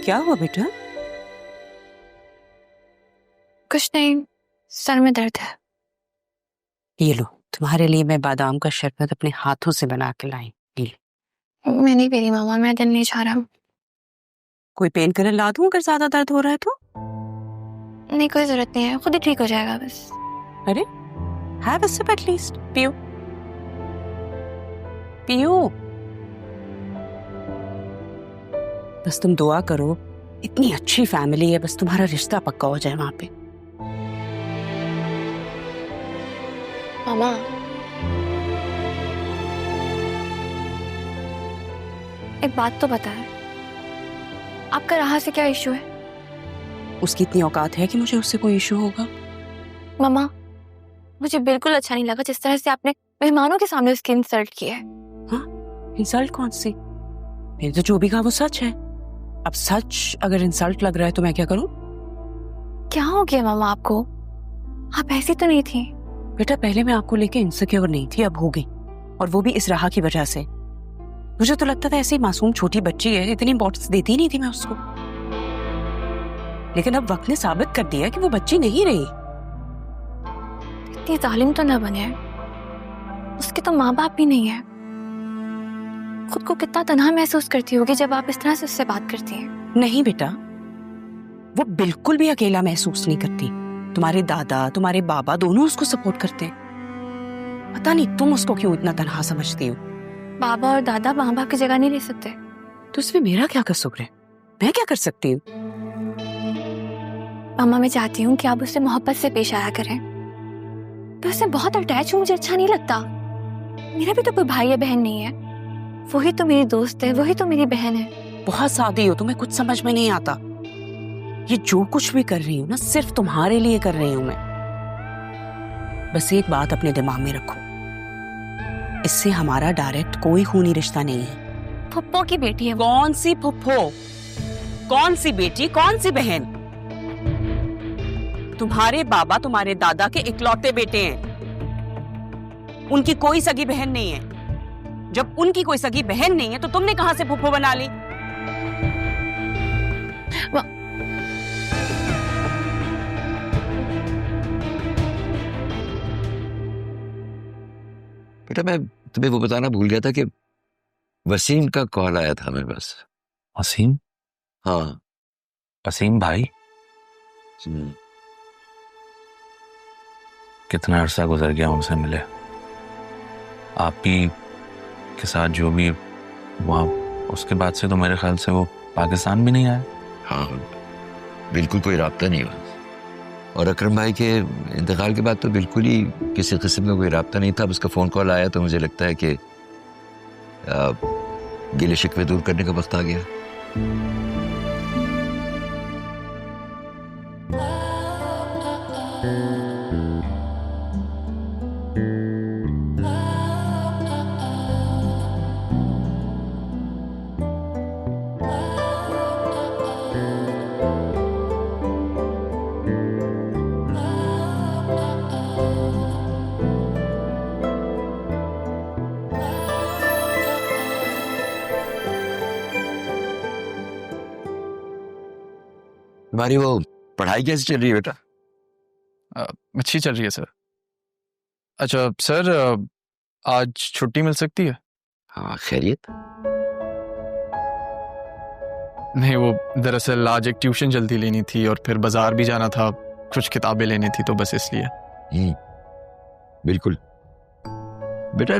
क्या हुआ बेटा? कुछ नहीं, सर में दर्द है। ये लो, तुम्हारे लिए मैं बादाम का शरबत अपने हाथों से बना के लाई। ये लो। मैं नहीं पी रही मामा, मैं दिल नहीं चाह रहा। कोई पेन किलर ला दूं अगर ज्यादा दर्द हो रहा है तो? नहीं, कोई जरूरत नहीं है, खुद ही ठीक हो जाएगा बस। अरे हैव अ सिप एटलीस्ट। पियो पियो। बस तुम दुआ करो, इतनी अच्छी फैमिली है, बस तुम्हारा रिश्ता पक्का हो जाए वहां पे। मामा, एक बात तो बताएं, आपका राहा से क्या इशू है? उसकी इतनी औकात है कि मुझे उससे कोई इशू होगा? मामा, मुझे बिल्कुल अच्छा नहीं लगा जिस तरह से आपने मेहमानों के सामने उसकी इंसल्ट की है। हाँ, इंसल्ट कौन सी? मेरे तो जो भी कहा वो सच है। अब सच अगर इंसल्ट लग रहा है तो मैं क्या करूं? क्या हो गया मामा आपको? आप ऐसी तो नहीं थी। बेटा पहले मैं आपको लेके इनसिक्योर नहीं थी, अब हो गई, और वो भी इस राह की वजह से। मुझे तो लगता था ऐसे ही मासूम छोटी बच्ची है, इतनी इंपॉर्टेंस देती नहीं थी मैं उसको, लेकिन अब वक्त ने साबित कर दिया कि वो बच्ची नहीं रही। इतनी जालिम तो न बने, उसके तो माँ बाप भी नहीं है। खुद को कितना तन्हा महसूस करती होगी जब आप इस तरह से उससे बात करती हैं। नहीं बेटा, वो बिल्कुल भी अकेला महसूस नहीं करती। तुम्हारे दादा तुम्हारे बाबा दोनों उसको सपोर्ट करते हैं। पता नहीं तुम उसको क्यों इतना तन्हा समझती हो। बाबा और दादा माँ बाप की जगह नहीं ले सकते। तो इसमें मेरा क्या कसूर है? मैं क्या कर सकती हूँ? मामा, मैं चाहती हूँ कि आप उससे मोहब्बत से पेश आया करें। मैं उससे बहुत अटैच हूँ, मुझे अच्छा नहीं लगता। मेरा भी तो कोई भाई या बहन नहीं है, वही तो मेरी दोस्त है, वही तो मेरी बहन है। बहुत सादी हो, तुम्हें कुछ समझ में नहीं आता। ये जो कुछ भी कर रही हूँ ना, सिर्फ तुम्हारे लिए कर रही हूँ मैं। बस एक बात अपने दिमाग में रखो, इससे हमारा डायरेक्ट कोई खूनी रिश्ता नहीं है। फुप्पो की बेटी है। कौन सी फुप्पो? कौन सी बेटी, कौन सी बहन? तुम्हारे बाबा तुम्हारे दादा के इकलौते बेटे हैं, उनकी कोई सगी बहन नहीं है। जब उनकी कोई सगी बहन नहीं है तो तुमने कहां से फुप्पो बना ली? बेटा मैं तुम्हें वो बताना भूल गया था कि वसीम का कॉल आया था मेरे पास। वसीम? हाँ। वसीम भाई? कितना अरसा गुजर गया उनसे मिले। आप ही के साथ जो भी हुआ उसके बाद से तो मेरे ख्याल से वो पाकिस्तान भी नहीं आया। हाँ, बिल्कुल कोई राब्ता नहीं हुआ। और अकरम भाई के इंतकाल के बाद तो बिल्कुल ही किसी किस्म का कोई राब्ता नहीं था। अब उसका फ़ोन कॉल आया तो मुझे लगता है कि गिले शिकवे दूर करने का वक्त आ गया। तुम्हारी वो पढ़ाई कैसी चल रही है बेटा? अच्छी चल रही है सर। अच्छा सर, आज छुट्टी मिल सकती है? हाँ, खैरियत? नहीं, वो दरअसल आज एक ट्यूशन जल्दी लेनी थी और फिर बाजार भी जाना था, कुछ किताबें लेनी थी, तो बस इसलिए। बिल्कुल बेटा,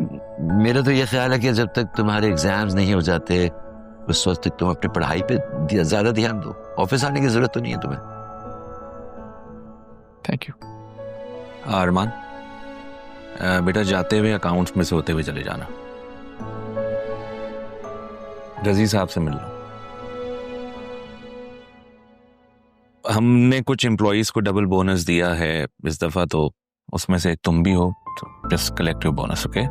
मेरा तो ये ख्याल है कि जब तक तुम्हारे एग्जाम्स नहीं हो जाते उस वक्त तक तुम अपनी पढ़ाई पे ज्यादा ध्यान दो। ऑफिस आने की जरूरत तो नहीं है तुम्हें। Thank you. अरमान, बेटा जाते हुए अकाउंट्स में से होते हुए चले जाना। रजी साहब से मिल लो। हमने कुछ एम्प्लॉइज को डबल बोनस दिया है इस दफा, तो उसमें से तुम भी हो, तो just collective bonus. Okay?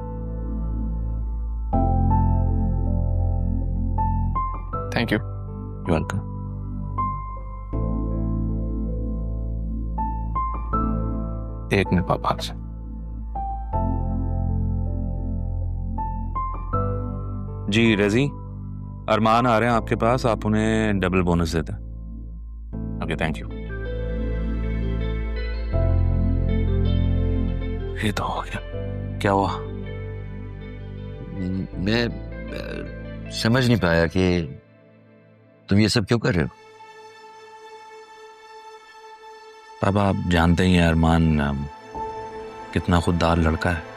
Thank you. You welcome. एक मिनट पापा से। जी रजी, अरमान आ रहे हैं आपके पास, आप उन्हें डबल बोनस देते हैं। Okay, thank you. ये तो हो गया। क्या हुआ? मैं समझ नहीं पाया कि तुम ये सब क्यों कर रहे हो। पापा, आप जानते ही हैं अरमान कितना खुददार लड़का है।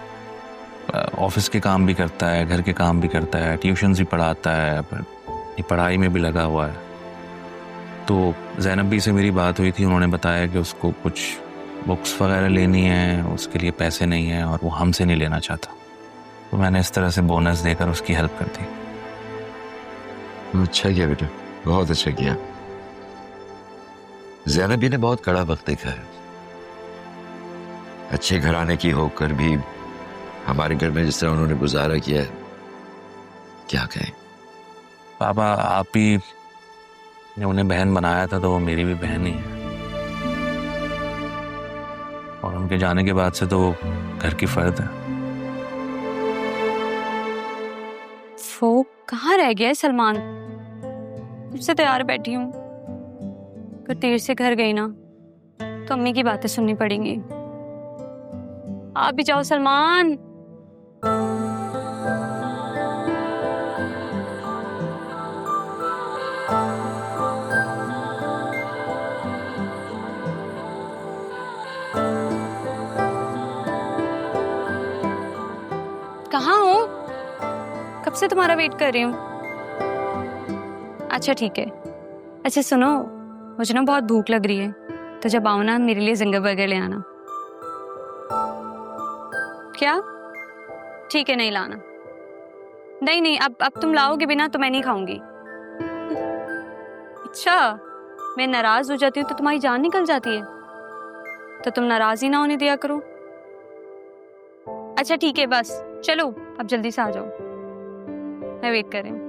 ऑफिस के काम भी करता है, घर के काम भी करता है, ट्यूशन भी पढ़ाता है, ये पढ़ाई में भी लगा हुआ है। तो ज़ैनब भी से मेरी बात हुई थी, उन्होंने बताया कि उसको कुछ बुक्स वगैरह लेनी है, उसके लिए पैसे नहीं हैं और वो हमसे नहीं लेना चाहता। तो मैंने इस तरह से बोनस देकर उसकी हेल्प कर दी। अच्छा किया बेटा, बहुत अच्छा किया। ज़ैनब भी ने बहुत कड़ा वक्त देखा है। अच्छे घराने की होकर भी हमारे घर में जिस तरह उन्होंने गुजारा किया है, क्या कहें। पापा, आप ही ने उन्हें बहन बनाया था, तो वो मेरी भी बहन ही है। और उनके जाने के बाद से तो वो घर की फर्द है। वो कहाँ रह गया है सलमान? मुझसे तैयार बैठी हूँ। अगर देर से घर गई ना तो अम्मी की बातें सुननी पड़ेंगी। आप भी जाओ सलमान। कहाँ हो? कब से तुम्हारा वेट कर रही हूँ। अच्छा ठीक है। अच्छा सुनो, मुझे ना बहुत भूख लग रही है, तो जब आओ ना मेरे लिए जिंगर बर्गर ले आना। क्या? ठीक है, नहीं लाना। नहीं नहीं, अब तुम लाओगे भी ना तो मैं नहीं खाऊंगी। अच्छा, मैं नाराज हो जाती हूँ तो तुम्हारी जान निकल जाती है, तो तुम नाराज ही ना होने दिया करो। अच्छा ठीक है, बस चलो अब जल्दी से आ जाओ, मैं वेट कर रही हूँ।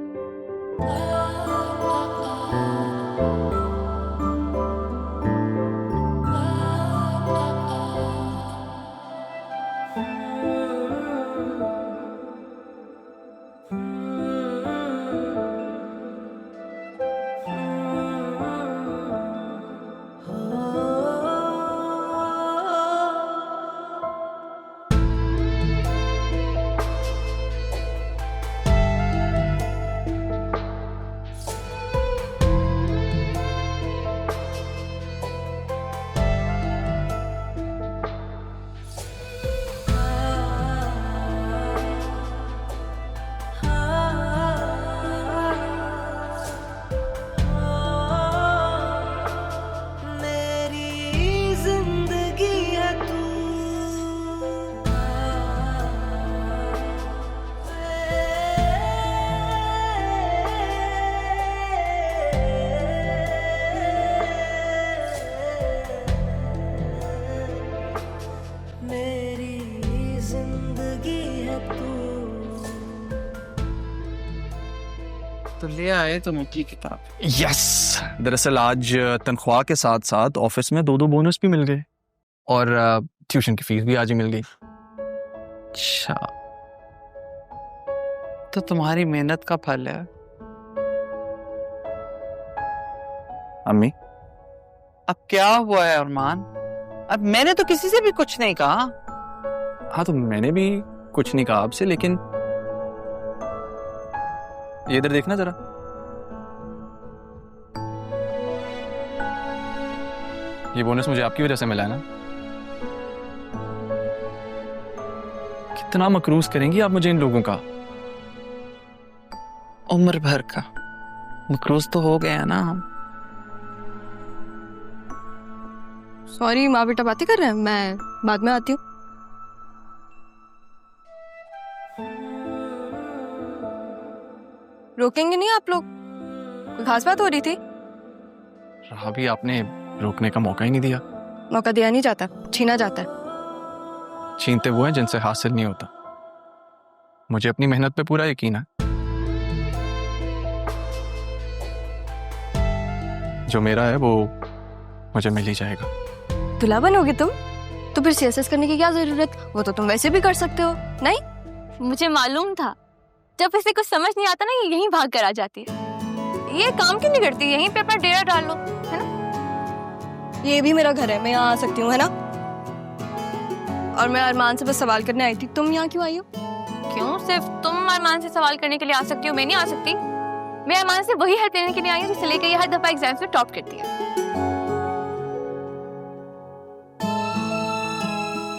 तो ले आए तुम की किताब। यस, दरअसल आज तनख्वाह के साथ साथ ऑफिस में 2 बोनस भी मिल गए और ट्यूशन की फीस भी आज ही मिल गई। अच्छा, तो तुम्हारी मेहनत का फल है। अम्मी, अब क्या हुआ है अरमान? अब मैंने तो किसी से भी कुछ नहीं कहा। हाँ तो मैंने भी कुछ नहीं कहा आपसे, लेकिन ये इधर देखना जरा। ये बोनस मुझे आपकी वजह से मिला है ना। कितना मकरूज करेंगी आप मुझे इन लोगों का। उम्र भर का मकरूज तो हो गया ना हम। सॉरी, माँ बेटा बातें कर रहे हैं, मैं बाद में आती हूँ। रोकेंगे नहीं आप लोग? कोई खास बात हो रही थी? अभी आपने रोकने का मौका ही नहीं दिया। मौका दिया नहीं जाता, छीना जाता है। छीनते वो हैं जिनसे हासिल नहीं होता। मुझे अपनी मेहनत पे पूरा यकीन है। जो मेरा है वो मुझे मिल ही जाएगा। दूल्हा बनोगे तुम? तो फिर सीएसएस करने की क्या जरूरत? वो तो तुम वैसे भी कर सकते हो। नहीं, मुझे मालूम था जब इसे कुछ समझ नहीं आता ना, ये यहीं भाग कर आ जाती है। ये काम क्यों नहीं करती? यहीं पे अपना डेरा डाल लो, है ना? ये भी मेरा घर है, मैं यहाँ आ सकती हूँ, है ना? और मैं अरमान से बस सवाल करने आई थी, तुम यहाँ क्यों आई हो? क्यों सिर्फ तुम अरमान से सवाल करने के लिए आ सकती हो, मैं नहीं आ सकती? मैं अरमान से वही हेल्प लेने के लिए आई हूँ जिसे लेकर ये हर दफा एग्जाम्स में टॉप करती है।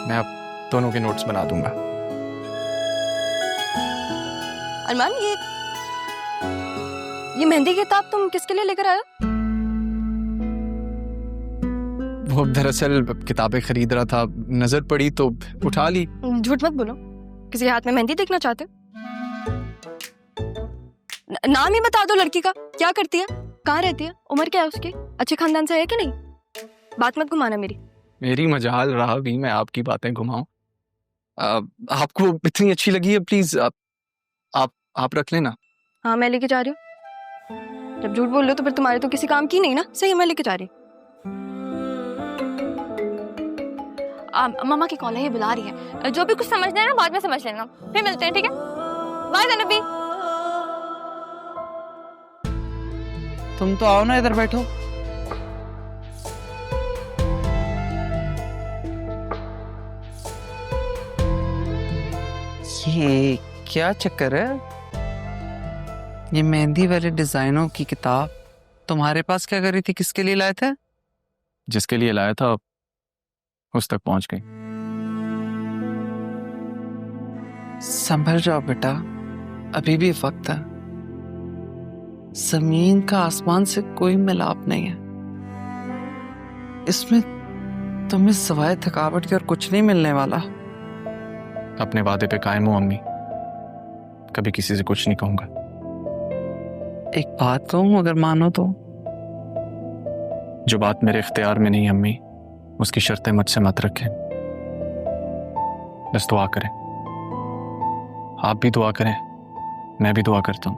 मैं अब दोनों के नोट्स बना दूंगा। अरमान, ये मेहंदी की किताब तुम किसके लिए लेकर आए हो? वो दरअसल किताबें खरीद रहा था, नजर पड़ी तो उठा ली। झूठ मत बोलो, किसी के हाथ में मेहंदी देखना चाहते हो? नाम ही बता दो लड़की का, क्या करती है, कहाँ रहती है, उम्र क्या है उसकी, अच्छे खानदान से है कि नहीं? बात मत घुमाना मेरी। मेरी मजाल रहा भी मैं आपकी बातें घुमाऊं। आपको इतनी अच्छी लगी है, प्लीज आप रख लेना। हाँ, मैं लेके जा रही हूँ। जब झूठ बोल रहे हो तो फिर तुम्हारे तो किसी काम की नहीं ना। सही, मैं लेके जा रही हूँ। मम्मा की कॉल है, ये बुला रही है। जो भी कुछ समझना है ना बाद में समझ लेना, फिर मिलते हैं, ठीक है? बाय ज़ैनबी। तुम तो आओ ना, इधर बैठो। ये क्या चक्कर है? ये मेहंदी वाले डिजाइनों की किताब तुम्हारे पास क्या कर रही थी? किसके लिए लाए थे? जिसके लिए लाया था उस तक पहुंच गई। संभल जाओ बेटा, अभी भी वक्त है। जमीन का आसमान से कोई मिलाप नहीं है। इसमें तुम्हें सिवाय थकावट के और कुछ नहीं मिलने वाला। अपने वादे पे कायम हूं अम्मी, कभी किसी से कुछ नहीं कहूंगा। एक बात कहूं, अगर मानो तो? जो बात मेरे इख्तियार में नहीं अम्मी, उसकी शर्तें मुझसे मत रखें। बस दुआ करें, आप भी दुआ करें, मैं भी दुआ करता हूं।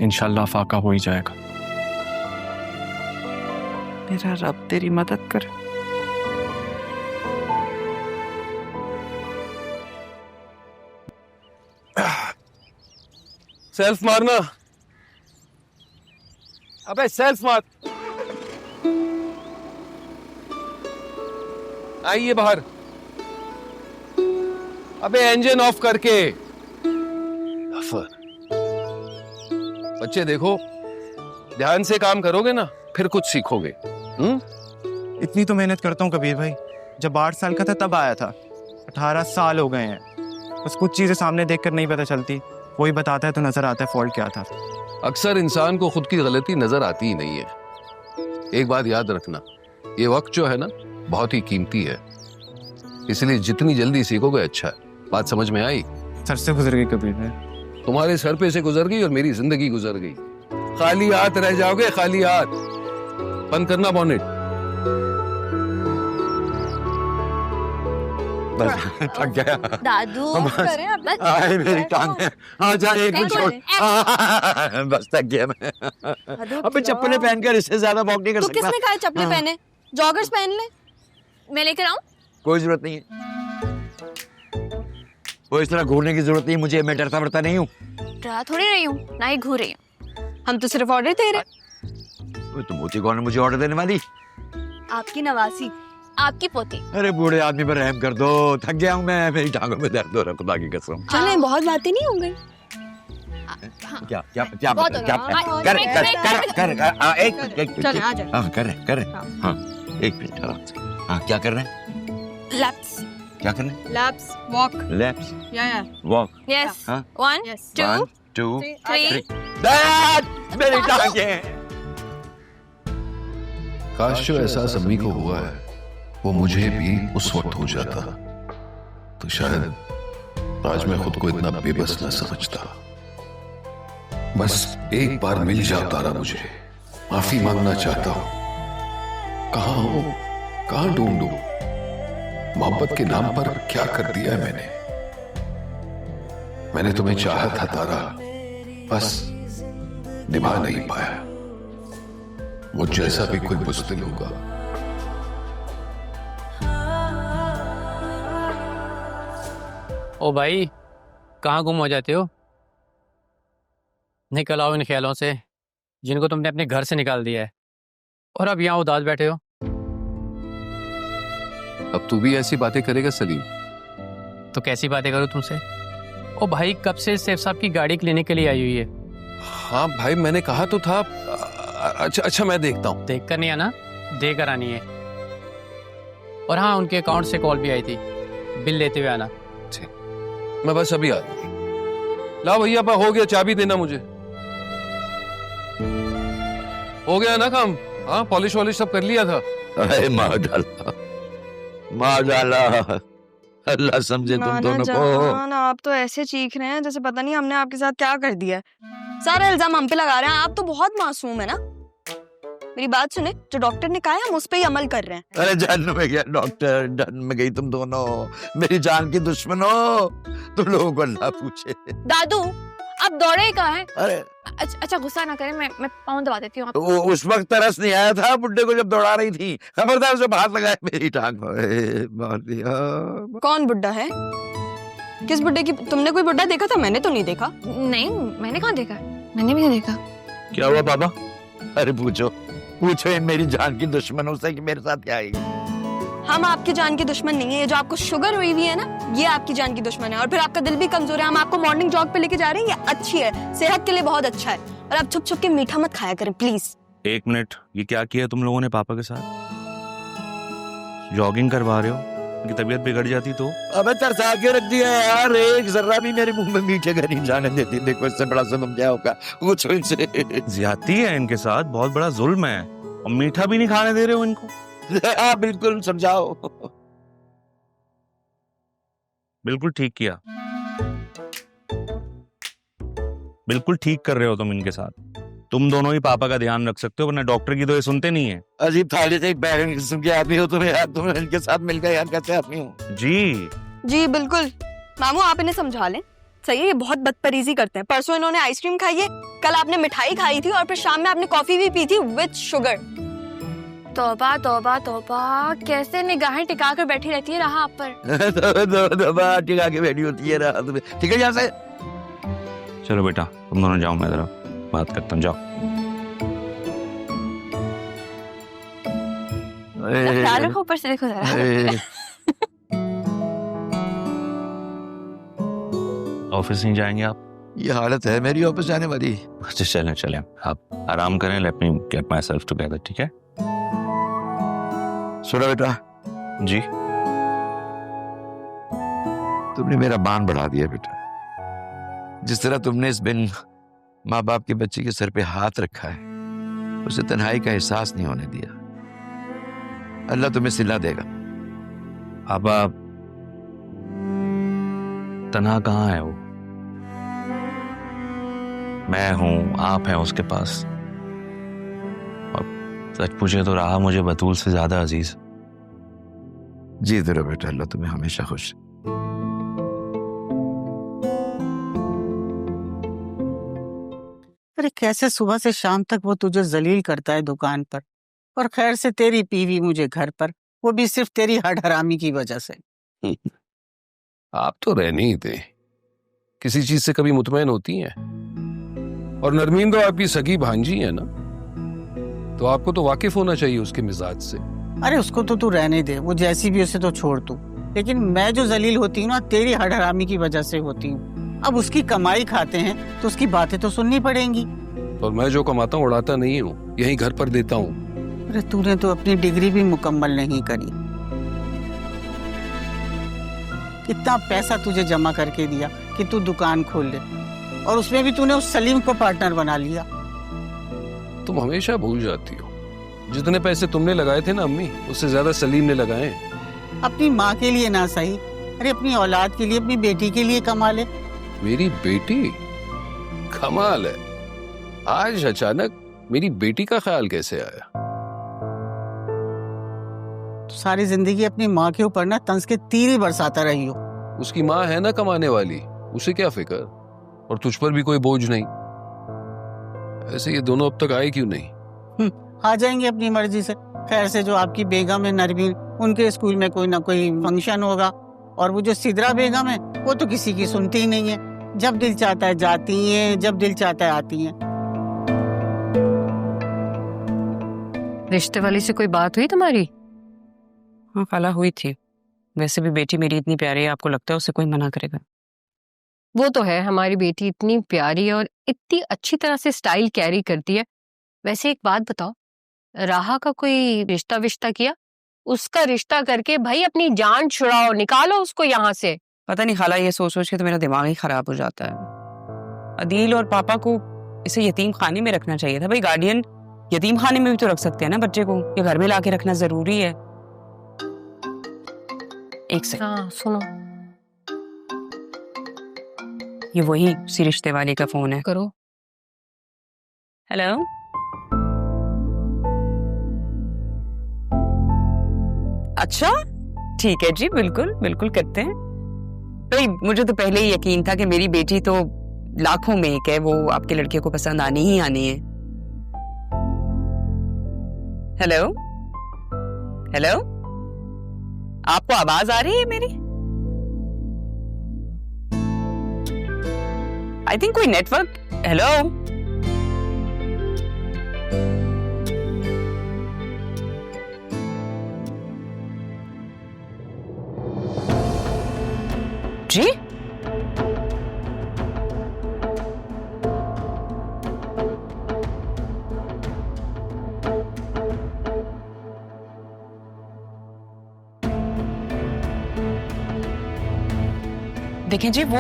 इंशाल्लाह फाका हो ही जाएगा। मेरा रब तेरी मदद करे। सेल्फ मारना। अबे सेल्फ मार। आइए बाहर। अबे इंजन ऑफ करके। बच्चे देखो, ध्यान से काम करोगे ना फिर कुछ सीखोगे। इतनी तो मेहनत करता हूँ कबीर भाई। जब 8 साल का था तब आया था, 18 साल हो गए हैं। बस कुछ चीजें सामने देखकर नहीं पता चलती, कोई बताता है तो नजर आता है फॉल्ट क्या था। अक्सर इंसान को खुद की गलती नजर आती ही नहीं है। एक बात याद रखना, ये वक्त जो है ना बहुत ही कीमती है, इसलिए जितनी जल्दी सीखोगे अच्छा है। बात समझ में आई? सर से गुजर गई कबीर भाई। तुम्हारे सर पे से गुजर गई और मेरी जिंदगी गुजर गई। खाली हाथ रह जाओगे, खाली हाथ। बंद करना बॉनेट। बस थक गया। दादू बस आए मेरी टांगें। हाँ जा, एक मिनट छोड़। बस थक गया मैं। अबे चप्पलें पहनकर इससे ज्यादा वॉक नहीं कर तो सकता। किसने कहा चप्पलें पहने? जॉगर्स पहन ले। मैं लेकर आऊं? कोई जरूरत नहीं है, वो इस तरह घूरने की जरूरत नहीं। मुझे, मैं डरता वरता नहीं हूँ। डरा थोड़ी रही हूँ, ना ही घूर रही हूँ। हम तो सिर्फ ऑर्डर दे रहे। तुम होती कौन है मुझे ऑर्डर देने वाली? आपकी नवासी, आपकी पोती। अरे बूढ़े आदमी पर रहम कर दो, थक गया हूँ मैं। मेरी टांगों में दर्द हो रहा है, खुदा की कसम। चलें, बहुत बातें नहीं हो गई। क्या क्या क्या बहुत हो क्या रहा है। कर कर कर कर एक चलें, आ जाए। हाँ कर हाँ एक मिनट आराम से। हाँ क्या कर रहे हैं? लैप्स, क्या कर रहे हैं? लैप्स, वॉक, लेफ्ट या वॉक। यस, हाँ? 1 यस, 2 2 3 दैट मेरी टांगें। काश जो एहसास अम्मी को हुआ है वो मुझे भी उस वक्त हो जाता तो शायद आज मैं खुद को इतना बेबस न समझता। बस एक बार मिल जाता ना मुझे, माफी मांगना चाहता हूं। कहां हूं, कहां ढूंढूं? मोहब्बत के नाम पर क्या कर दिया है मैंने तुम्हें चाहा था तारा, बस निभा नहीं पाया। मुझ जैसा भी कोई बुज़दिल होगा। ओ भाई, कहाँ गुम हो जाते हो? निकल आओ इन ख्यालों से जिनको तुमने अपने घर से निकाल दिया है, और अब यहाँ उदास बैठे हो। अब तू भी ऐसी बातें करेगा सलीम? तो कैसी बातें करूँ तुमसे? ओ भाई, कब से सैफ साहब की गाड़ी लेने के लिए आई हुई है। हाँ भाई, मैंने कहा तो था। अच्छा मैं देखता हूँ। देख कर नहीं आना, देकर आनी है। और हाँ, उनके अकाउंट से कॉल भी आई थी, बिल लेते हुए आना। मैं बस अभी आ ला भैया, हो गया, चाबी देना मुझे। हो गया ना काम? हाँ, पॉलिश वॉलिश सब कर लिया था। अरे मार डाला, अल्लाह समझे तुम दोनों को। आप तो ऐसे चीख रहे हैं जैसे पता नहीं हमने आपके साथ क्या कर दिया है। सारा इल्जाम हम पे लगा रहे हैं। आप तो बहुत मासूम है ना। मेरी बात सुने, जो डॉक्टर ने कहा है हम उस पे ही अमल कर रहे हैं। अरे जान में गया डॉक्टर, डन में गई तुम दोनों, मेरी जान की दुश्मन हो तुम लोगों को, अल्लाह पूछे। दादू आप दौड़े कहाँ हैं? अरे अच्छा गुस्सा ना करें, मैं पाँव दबा देती हूँ। वो उस वक्त तरस नहीं आया था बुड्ढे को जब दौड़ा रही थी, खबरदार उसे हाथ लगाया मेरी टांग मार दिया। कौन बुड्ढा है? किस बुड्ढे की? तुमने कोई बुड्ढा देखा था? मैंने तो नहीं देखा। नहीं, मैंने कहाँ देखा, मैंने भी नहीं देखा। क्या हुआ पापा? अरे पूछो मेरी जान की दुश्मनों से कि मेरे साथ क्या है। हम आपकी जान की दुश्मन नहीं है। ये जो आपको शुगर हुई हुई है ना, ये आपकी जान की दुश्मन है। और फिर आपका दिल भी कमजोर है। हम आपको मॉर्निंग जॉग पे लेके जा रहे हैं, ये अच्छी है, सेहत के लिए बहुत अच्छा है। और आप छुप छुप के मीठा मत खाया करें प्लीज। एक मिनट, ये क्या किया तुम लोगों ने पापा के साथ? जॉगिंग करवा रहे हो, उनकी तबीयत बिगड़ जाती तो? अबे तरसा के रख दिया यार, एक जर्रा भी मेरे मुंह में मीठे का नहीं जाने देती। देखो इससे बड़ा जुल्म क्या होगा, पूछो इनसे। ज्यादती है इनके साथ, बहुत बड़ा जुल्म है, और मीठा भी नहीं खाने दे रहे हो इनको। हाँ बिल्कुल, समझाओ। बिल्कुल ठीक किया, बिल्कुल ठीक कर रहे हो तुम इनके साथ। तुम दोनों ही पापा का ध्यान रख सकते हो, वरना डॉक्टर की तो ये सुनते नहीं है। अजीब थाली से बैगन किस्म के आदमी हो तुम यार, तुम इनके साथ मिल गए यार, कैसे आदमी हो? जी बिल्कुल मामू, आप इन्हें समझा लें। सही है, ये बहुत बदतमीजी करते हैं। परसों इन्होंने आइसक्रीम खाई है, कल आपने मिठाई खाई थी, और फिर शाम में आपने कॉफी भी पी थी विद शुगर। तौबा तौबा तौबा, कैसे निगाहें टिका कर बैठी रहती है रहा आप पर। टिका के बैठी होती है रहा तुम्हें। ठीक है, यहाँ से चलो बेटा, तुम दोनों जाओ, मैं जरा बात करता हूँ, जाओ। ख्याल रखो, ऊपर से देखो जरा। ऑफिस नहीं जाएंगे आप? ये हालत है मेरी ऑफिस जाने वाली। अच्छा चलें, आप आराम करें, let me get my self together, ठीक है? सुनो बेटा जी। तुमने मेरा मान बढ़ा दिया बेटा। जिस तरह तुमने इस बिन माँ बाप के बच्चे के सर पे हाथ रखा है, उसे तन्हाई का एहसास नहीं होने दिया। अल्लाह तुम्हें सिला देगा। अब आप तन्हा कहाँ है वो? मैं हूं, आप हैं उसके पास। और सच पूछे तो रहा मुझे बतूल से ज्यादा अजीज। जीते रहो बेटा, अल्लाह तुम्हें हमेशा खुश। अरे कैसे सुबह से शाम तक वो तुझे जलील करता है दुकान पर, और खैर से तेरी पीवी मुझे घर पर, वो भी सिर्फ तेरी हड हरामी की वजह से। आप तो रहने ही दे, किसी चीज से कभी मुतमैन होती हैं? और नरमीन तो आपकी सगी भांजी है ना, तो आपको तो वाकिफ होना चाहिए उसके मिजाज से। अरे उसको तो तू रहने दे, वो जैसी भी उसे तो छोड़ तू। लेकिन मैं जो जलील होती हूँ ना, तेरी हड हरामी की वजह से होती हूँ। अब उसकी कमाई खाते हैं तो उसकी बातें तो सुननी पड़ेंगी। और मैं जो कमाता हूँ उड़ाता नहीं हूँ, यही घर पर देता हूँ। अरे तूने तो अपनी डिग्री भी मुकम्मल नहीं करी। कितना पैसा तुझे जमा करके दिया कि तू दुकान खोल ले, और उसमें भी तूने उस सलीम को पार्टनर बना लिया। तुम हमेशा भूल जाती हो, जितने पैसे तुमने लगाए थे ना अम्मी, उससे ज्यादा सलीम ने लगाए। अपनी माँ के लिए ना सही, अरे अपनी औलाद के लिए, अपनी बेटी के लिए कमा ले। मेरी बेटी? कमाल है, आज अचानक मेरी बेटी का ख्याल कैसे आया? तो सारी जिंदगी अपनी माँ के ऊपर ना तंज के तीर ही बरसाता रही हो। उसकी माँ है ना कमाने वाली, उसे क्या फिक्र? और तुझ पर भी कोई बोझ नहीं। ऐसे ये दोनों अब तक आए क्यों नहीं? आ जाएंगे अपनी मर्जी से। खैर से जो आपकी बेगम है नरमीन, उनके स्कूल में कोई ना कोई फंक्शन होगा, और वो जो सिदरा बेगम है वो तो किसी की सुनती ही नहीं है। जब दिल चाहता है जाती हैं, जब दिल चाहता है आती हैं। रिश्ते वाली से कोई बात हुई तुम्हारी? हाँ खाला, हुई थी। वैसे भी बेटी मेरी इतनी प्यारी है, आपको लगता है उसे कोई मना करेगा? वो तो है, हमारी बेटी इतनी प्यारी और इतनी अच्छी तरह से स्टाइल कैरी करती है। वैसे एक बात बताओ, राहा का कोई रिश्ता विश्ता किया? उसका रिश्ता करके भाई अपनी जान छुड़ाओ, निकालो उसको यहाँ से। पता नहीं खाला, ये सोच सोच के तो मेरा दिमाग ही खराब हो जाता है। अदील और पापा को इसे यतीम खाने में रखना चाहिए था। भाई गार्डियन यतीम खाने में भी तो रख सकते हैं ना बच्चे को, ये घर में लाके रखना जरूरी है। एक सेकंड। हाँ सुनो। ये वही उसी रिश्ते वाले का फोन है। करो। हेलो, अच्छा ठीक है जी, बिल्कुल बिल्कुल करते हैं। तो मुझे तो पहले ही यकीन था कि मेरी बेटी तो लाखों में एक है, वो आपके लड़के को पसंद आनी ही आनी है। हेलो हेलो, आपको आवाज आ रही है मेरी? आई थिंक कोई नेटवर्क। हेलो, जी देखें जी, वो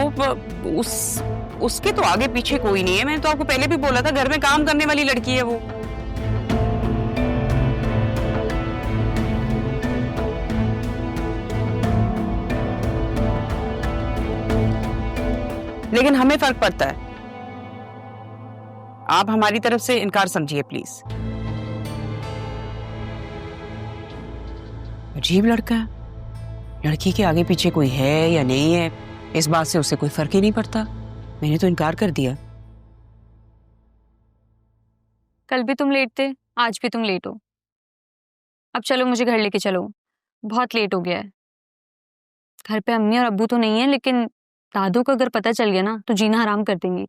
उसके तो आगे पीछे कोई नहीं है। मैंने तो आपको पहले भी बोला था, घर में काम करने वाली लड़की है वो। लेकिन हमें फर्क पड़ता है। आप हमारी तरफ से इनकार समझिए प्लीज। अजीब लड़का है, लड़की के आगे पीछे कोई है या नहीं है इस बात से उसे कोई फर्क ही नहीं पड़ता। मैंने तो इनकार कर दिया। कल भी तुम लेट थे, आज भी तुम लेट हो। अब चलो मुझे घर लेके चलो, बहुत लेट हो गया है। घर पे अम्मी और अब्बू तो नहीं है, लेकिन दादू को अगर पता चल गया ना तो जीना हराम कर देंगी।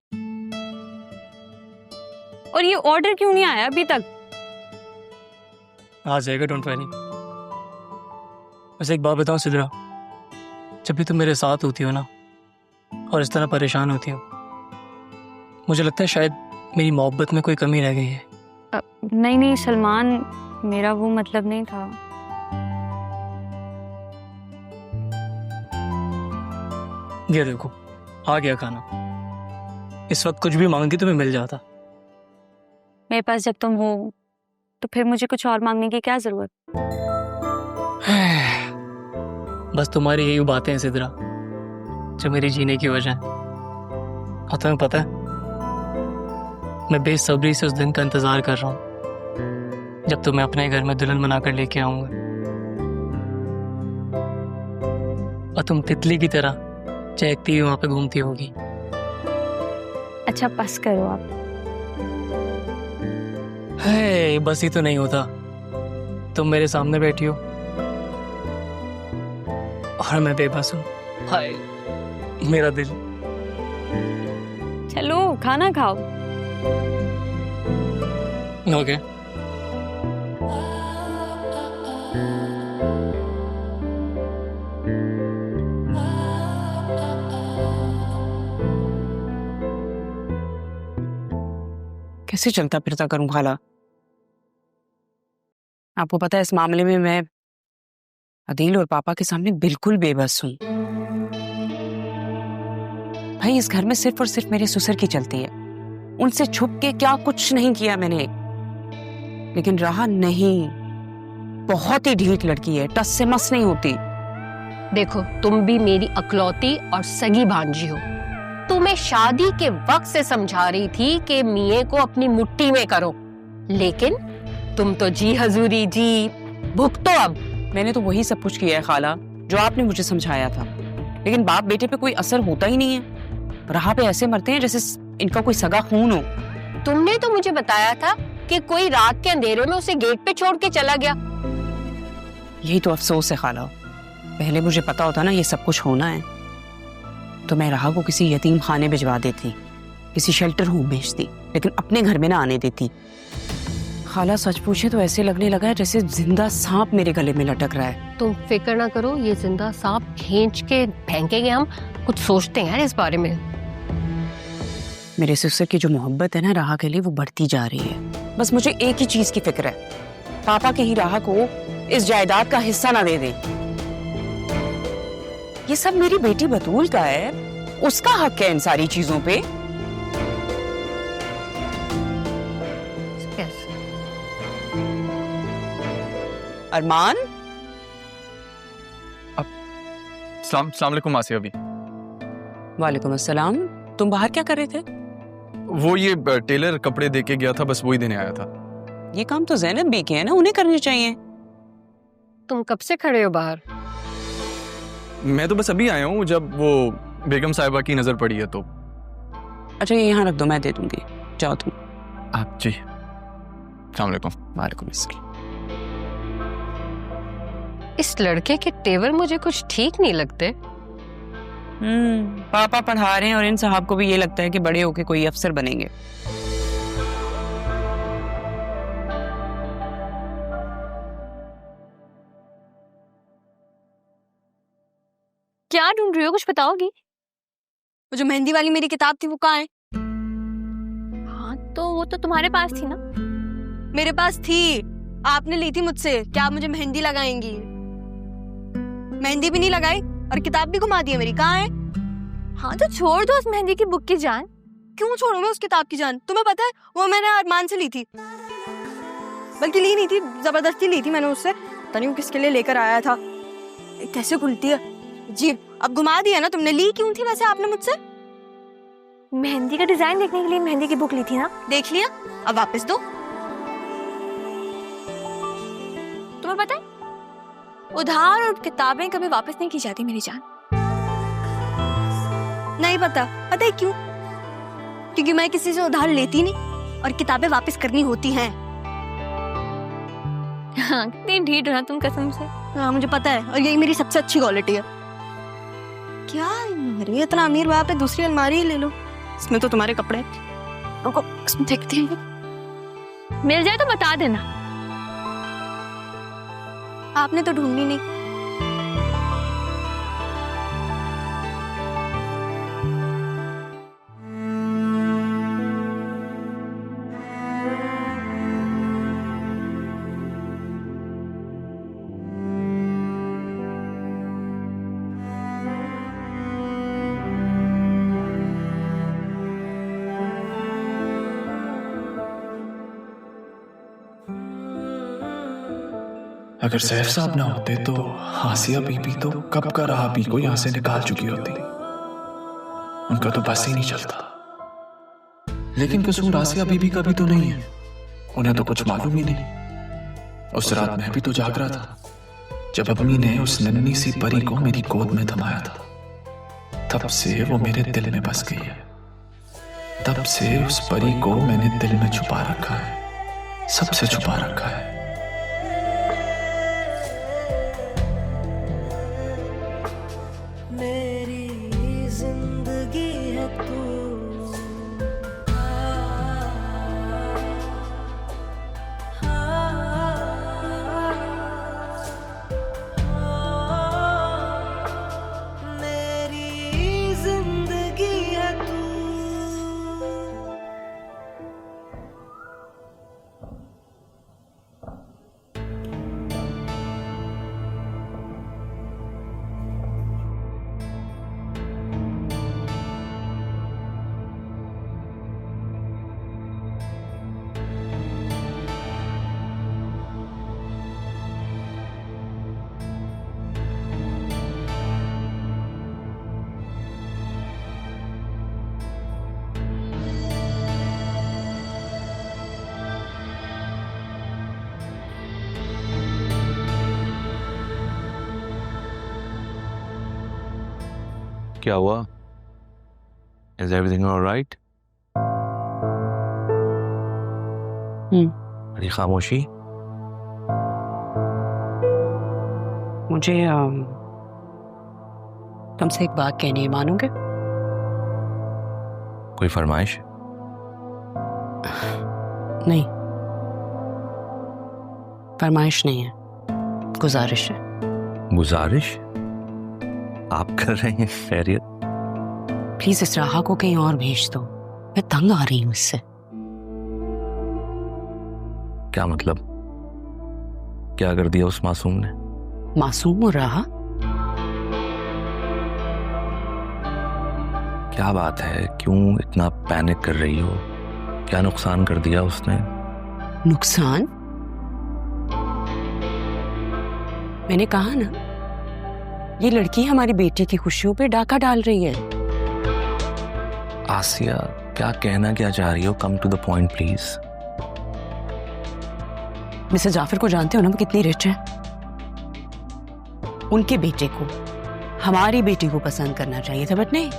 और ये ऑर्डर क्यों नहीं आया अभी तक? आ जाएगा, डोंट वरी। बस एक बात बताऊं सिद्रा, जब भी तुम मेरे साथ होती हो ना और इस तरह परेशान होती हो, मुझे लगता है शायद मेरी मोहब्बत में कोई कमी रह गई है। नहीं नहीं सलमान, मेरा वो मतलब नहीं था। ये देखो आ गया खाना। इस वक्त कुछ भी मांगी तुम्हें मिल जाता। मेरे पास जब तुम हो तो फिर मुझे कुछ और मांगने की क्या जरूरत? बस तुम्हारी यही बातें हैं सिद्रा जो मेरी जीने की वजह है। और तुम्हें पता है, मैं बेसब्री से उस दिन का इंतजार कर रहा हूँ जब तुम्हें अपने घर में दुल्हन बनाकर लेके आऊंगा और तुम तितली की तरह चहकती हुई वहां पे घूमती होगी। अच्छा बस करो आप। है बस ही तो नहीं होता, तुम मेरे सामने बैठी हो और मैं बेबस हूँ। हाय मेरा दिल। चलो खाना खाओ। ओके। कैसे चलता फिरता करूं खाला? आपको पता है इस मामले में मैं अदील और पापा के सामने बिल्कुल बेबस हूं। भाई इस घर में सिर्फ और सिर्फ मेरे ससुर की चलती है। उनसे छुप के क्या कुछ नहीं किया मैंने, लेकिन राहा नहीं, बहुत ही ढीठ लड़की है, टस से मस नहीं होती। देखो तुम भी मेरी अकलौती और सगी भांजी हो। तुम्हें शादी के वक्त से समझा रही थी कि मियां को अपनी मुट्ठी में करो, लेकिन तुम तो जी हजूरी जी भुगतो अब। मैंने तो वही सब कुछ किया है खाला जो आपने मुझे समझाया था, लेकिन बाप बेटे पे कोई असर होता ही नहीं है। राह पे ऐसे मरते हैं जैसे इनका कोई सगा खून हो। तुमने तो मुझे बताया था कि कोई रात के अंधेरे में उसे गेट पे छोड़ के चला गया। यही तो अफसोस है खाला, पहले मुझे पता होता ना ये सब कुछ होना है। तो मैं राहा को किसी यतीम खाने भिजवा देती, किसी शेल्टर होम भेजती, लेकिन अपने घर में ना आने देती। खाला सच पूछे तो ऐसे लगने लगा है जैसे जिंदा सांप मेरे गले में लटक रहा है। तुम फिक्र ना करो, ये जिंदा सांप खींच के फेंकेंगे हम। कुछ सोचते हैं इस बारे में। मेरे सिस्टर की जो मोहब्बत है ना राहा के लिए, वो बढ़ती जा रही है। बस मुझे एक ही चीज की फिक्र है, पापा के ही राहा को इस जायदाद का हिस्सा ना दे दे। ये सब मेरी बेटी बतूल का है, उसका हक है इन सारी चीजों पे। अरमान, सलाम अलैकुम आसिया भी। वालेकुम अस्सलाम। तुम बाहर क्या कर रहे थे? वो ये टेलर कपड़े दे के गया था, बस वही देने आया था। ये काम तो ज़ैनब भी के है ना, उन्हें करने चाहिए। तुम कब से खड़े हो बाहर? मैं तो बस अभी आया हूँ, जब वो बेगम साहिबा की नजर पड़ी है तो। अच्छा, ये यहाँ रख दो, मैं दे दूंगी। जाओ तुम। आप जी। अस्सलाम वालेकुम। वालेकुम अस्सलाम। इस लड़के के तेवर मुझे कुछ ठीक नहीं लगते। पापा पढ़ा रहे हैं और इन साहब को भी ये लगता है कि बड़े होके कोई अफसर बनेंगे। क्या ढूंढ रही हो, कुछ बताओगी? वो जो मेहंदी वाली मेरी किताब थी वो कहाँ है? हाँ तो वो तो तुम्हारे पास थी ना। मेरे पास थी, आपने ली थी मुझसे। क्या आप मुझे मेहंदी लगाएंगी? मेहंदी भी नहीं लगाई और किताब भी घुमा दी है मेरी। कहाँ है? हाँ तो छोड़ दो उस मेहंदी की बुक की जान। क्यों छोड़ू मैं उस किताब की जान? तुम्हें पता है वो मैंने अरमान से ली थी, बल्कि ली नहीं थी, जबरदस्ती ली थी मैंने उससे। पता नहीं वो किसके लिए लेकर आया था। कैसे खुलती है जी। अब घुमा दिया ना तुमने। ली क्यों थी वैसे आपने मुझसे? मेहंदी का डिजाइन देखने के लिए मेहंदी की बुक ली थी ना। देख लिया, अब वापस दो। तुम्हें पता है उधार और किताबें कभी वापस नहीं की जाती मेरी जान। नहीं पता। पता है क्यों? क्योंकि मैं किसी से उधार लेती नहीं और किताबें वापस करनी होती हैं। हाँ, कितनी ढीठ हो ना तुम कसम से। हाँ मुझे पता है, और यही मेरी सबसे अच्छी क्वालिटी है। क्या अरे इतना अमीर बाप है, दूसरी अलमारी ही ले लो, इसमें तो तुम्हारे कपड़े। रुको इसमें देखते हैं। मिल जाए तो बता देना। आपने तो ढूंढनी नहीं। अगर सैफ साहब ना होते तो आसिया बीबी तो कब का राहा बी को यहां से निकाल चुकी होती। उनका तो बस ही नहीं चलता। लेकिन कसूर आसिया बीबी का भी तो नहीं है, उन्हें तो कुछ मालूम ही नहीं। उस रात मैं भी तो जाग रहा था जब अम्मी ने उस नन्ही सी परी को मेरी गोद में थमाया था। तब से वो मेरे दिल में बस गई है। तब से उस परी को मैंने दिल में छुपा रखा है, सबसे छुपा रखा है। क्या हुआ? Is everything all right? बड़ी खामोशी। मुझे तुमसे एक बात कहनी है, मानोगे? कोई फरमाइश? नहीं, फरमाइश नहीं है, गुजारिश है। गुजारिश? आप कर रहे हैं? खैरियत? प्लीज इस राहा को कहीं और भेज दो, मैं तंग आ रही हूँ इससे। क्या मतलब? क्या कर दिया उस मासूम ने? मासूम और राहा? क्या बात है, क्यों इतना पैनिक कर रही हो? क्या नुकसान कर दिया उसने? नुकसान? मैंने कहा ना, ये लड़की हमारी बेटी की खुशियों पे डाका डाल रही है। आसिया, क्या कहना क्या चाह रही हो? Come to the point please. Mrs Jafar को जानते हो ना, वो कितनी रिच है। उनके बेटे को हमारी बेटी को पसंद करना चाहिए था, बट नहीं,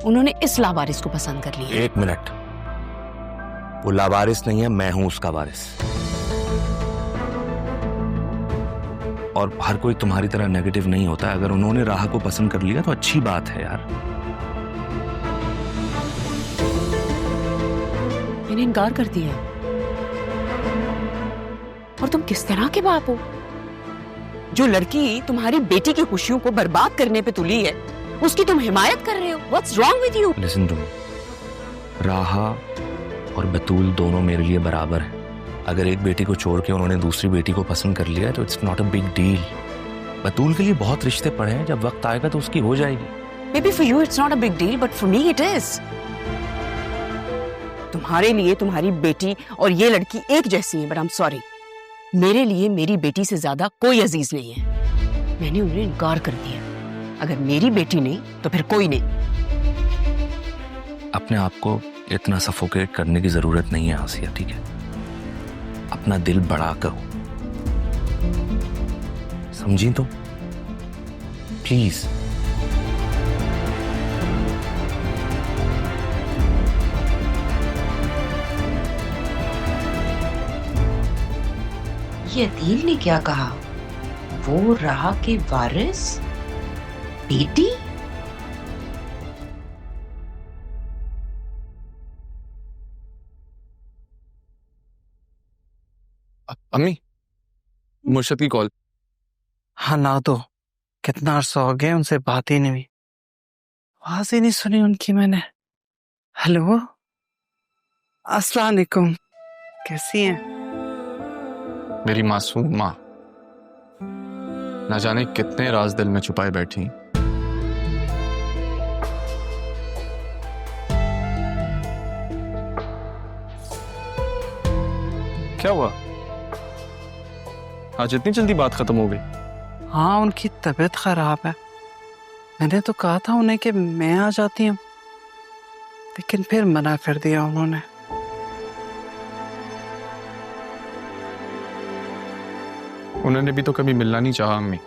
उन्होंने इस लावारिस को पसंद कर लिया। एक मिनट, वो लावारिस नहीं है, मैं हूं उसका वारिस। और हर कोई तुम्हारी तरह नेगेटिव नहीं होता है। अगर उन्होंने राह को पसंद कर लिया तो अच्छी बात है यार। मैंने इनकार कर दिया। और तुम किस तरह के बाप हो? जो लड़की तुम्हारी बेटी की खुशियों को बर्बाद करने पे तुली है, उसकी तुम हिमायत कर रहे हो। What's wrong with you? Listen to me, Raha और बतूल दोनों मेरे लिए बराबर हैं। अगर एक बेटी को छोड़ के उन्होंने दूसरी बेटी को पसंद कर लिया तो it's not a big deal. Batool के लिए बहुत रिश्ते पड़े हैं, जब वक्त आएगा तो उसकी हो जाएगी। Maybe for you it's not a big deal, but for me it is. तुम्हारे लिए तुम्हारी बेटी और ये लड़की एक जैसी है, but I'm sorry, मेरे लिए मेरी बेटी से ज्यादा कोई अजीज नहीं है। मैंने उन्हें इनकार कर दिया। अगर मेरी बेटी नहीं तो फिर कोई नहीं। अपने आप को इतना सफोकेट करने की जरूरत नहीं है आसिया, ठीक है? अपना दिल बड़ा करो, समझी तो? प्लीज। ये अदील ने क्या कहा? वो राहा के वारिस बेटी? अम्मी, मुर्शद की कॉल। हाँ ना, तो कितना अर्सा हो गया उनसे बात ही नहीं हुई, आवाज ही नहीं सुनी उनकी मैंने। हेलो, अस्सलाम वालेकुम, कैसी हैं? मेरी मासूम माँ ना जाने कितने राज दिल में छुपाए बैठी। क्या हुआ? आज इतनी जल्दी बात खत्म हो गई? हाँ, उनकी तबीयत खराब है। मैंने तो कहा था उन्हें कि मैं आ जाती हूँ, लेकिन फिर मना कर दिया उन्होंने। उन्होंने भी तो कभी मिलना नहीं चाहा अम्मी।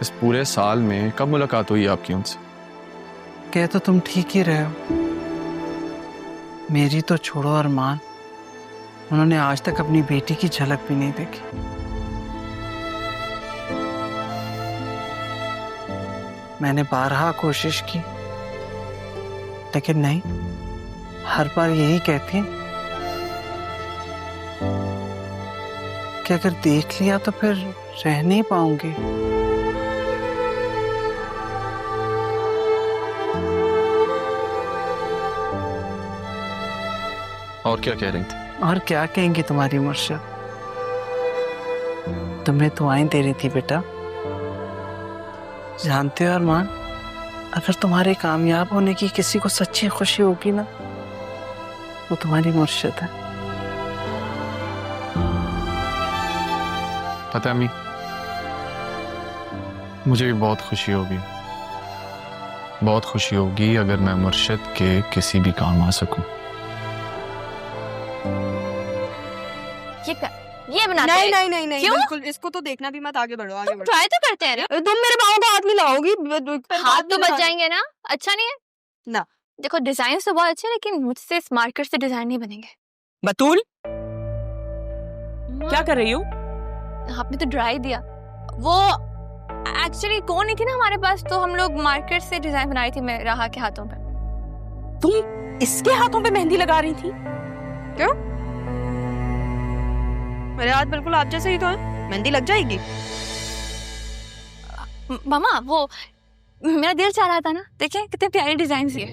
इस पूरे साल में कब मुलाकात हुई आपकी उनसे? कह तो तुम ठीक ही रहे हो। मेरी तो छोड़ो अरमान, उन्होंने आज तक अपनी बेटी की झलक भी नहीं देखी। मैंने बारहा कोशिश की, लेकिन नहीं, हर बार यही कहती कि अगर देख लिया तो फिर रह नहीं पाऊंगी। और क्या कह रही थी? और क्या कहेंगी तुम्हारी मुर्शद, तुम्हें दुआएं दे रही थी बेटा। जानते हो अरमान, अगर तुम्हारे कामयाब होने की किसी को सच्ची खुशी होगी ना, वो तुम्हारी मुर्शद है। पता है अम्मी, मुझे भी बहुत खुशी होगी, बहुत खुशी होगी अगर मैं मुर्शद के किसी भी काम आ सकूं। ये बनाते नहीं हैं। नहीं नहीं नहीं, क्यों? बिल्कुल इसको तो देखना भी मत, आगे बढ़ो आगे तुम बढ़ो। ट्राई तो करते हैं ना। तुम मेरे पाँव को हाथ मिलाओगी, हाथ तो बच जाएंगे ना, अच्छा नहीं है ना। देखो डिजाइन तो बहुत अच्छे, लेकिन मुझसे इस मार्कर से डिजाइन नहीं बनेंगे। बतूल, क्या कर रही हो? आपने तो ड्राई दिया। वो एक्चुअली कौन नहीं थी ना हमारे पास, तो हम लोग मार्केट से डिजाइन बनाई थी मैं राहा के हाथों पे। तुम इसके हाथों पे मेहंदी लगा रही थी? क्यों? मेरे हाथ बिल्कुल आप जैसे ही तो है, मेहंदी लग जाएगी। मामा वो मेरा दिल चाह रहा था ना, देखिए कितने प्यारे डिजाइन ये।